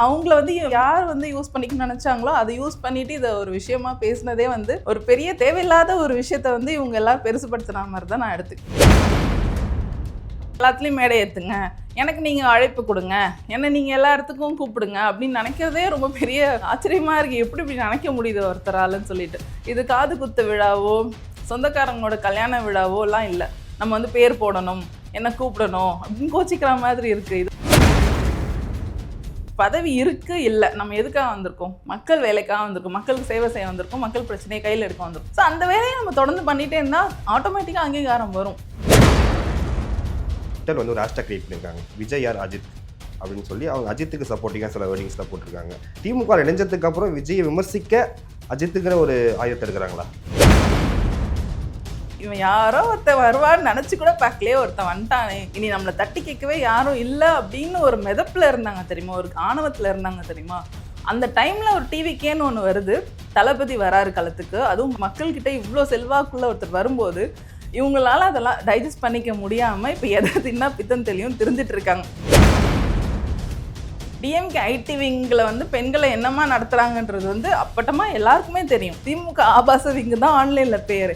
அவங்கள வந்து யார் வந்து யூஸ் பண்ணிக்கணும்னு நினைச்சாங்களோ அதை யூஸ் பண்ணிட்டு இதை ஒரு விஷயமா பேசினதே வந்து ஒரு பெரிய தேவையில்லாத ஒரு விஷயத்த வந்து இவங்க எல்லாரும் பெருசுபடுத்துன மாதிரி தான் நான் எடுத்துக்கிறேன். எல்லாத்துலேயும் மேடை ஏற்றுங்க, எனக்கு நீங்கள் அழைப்பு கொடுங்க, என்னை நீங்கள் எல்லா இடத்துக்கும் கூப்பிடுங்க அப்படின்னு நினைக்கிறதே ரொம்ப பெரிய ஆச்சரியமாக இருக்குது. எப்படி இப்படி நினைக்க முடியுது ஒருத்தராலன்னு சொல்லிட்டு. இது காது குத்து விழாவோ சொந்தக்காரங்களோட கல்யாண விழாவோ எல்லாம் இல்லை. நம்ம வந்து பேர் போடணும், என்ன கூப்பிடணும் அப்படின்னு கோச்சிக்கிற மாதிரி இருக்குது. இது பதவி இருக்கு இல்லை, நம்ம எதுக்காக வந்திருக்கோம்? மக்கள் வேலைக்காக வந்திருக்கோம், மக்களுக்கு சேவை செய்ய வந்திருக்கோம், மக்கள் பிரச்சனையை கையில் எடுக்க வந்திருக்கோம். ஸோ அந்த வேலையை நம்ம தொடர்ந்து பண்ணிகிட்டே இருந்தால் ஆட்டோமேட்டிக்காக அங்கீகாரம் வரும். வந்து ஒரு ஹேஷ்டாக் கிரியேட் பண்ணியிருக்காங்க, விஜய் ஆர் அஜித் அப்படின்னு சொல்லி. அவங்க அஜித்துக்கு சப்போர்ட்டிங்காக சில வேர்டிங்ஸ்லாம் போட்டிருக்காங்க. திமுக இணைஞ்சதுக்கு அப்புறம் விஜயை விமர்சிக்க அஜித்துங்கிற ஒரு ஆயுதத்தை எடுக்கிறாங்களா? இவன் யாரோ ஒருத்தன் வருவான்னு நினச்சி கூட பார்க்கலையே, ஒருத்தன் வந்துட்டானே, இனி நம்மளை தட்டி கேட்கவே யாரும் இல்லை அப்படின்னு ஒரு மிதப்பில் இருந்தாங்க தெரியுமா, ஒரு ஆணவத்தில் இருந்தாங்க தெரியுமா. அந்த டைமில் ஒரு டிவிக்கேன்னு ஒன்று வருது, தளபதி வராரு களத்துக்கு, அதுவும் மக்கள்கிட்ட இவ்வளோ செல்வாக்குள்ள ஒருத்தர் வரும்போது இவங்களால அதெல்லாம் டைஜஸ்ட் பண்ணிக்க முடியாமல் இப்போ எதை தின்னா பித்தம் தெளியும் தெரிஞ்சிட்டு இருக்காங்க. டிஎம்கே ஐடி விங்கில் வந்து பெண்களை என்னமா நடத்துகிறாங்கன்றது வந்து அப்பட்டமாக எல்லாருக்குமே தெரியும். திமுக ஆபாச விங்கு தான் ஆன்லைனில் பேர்.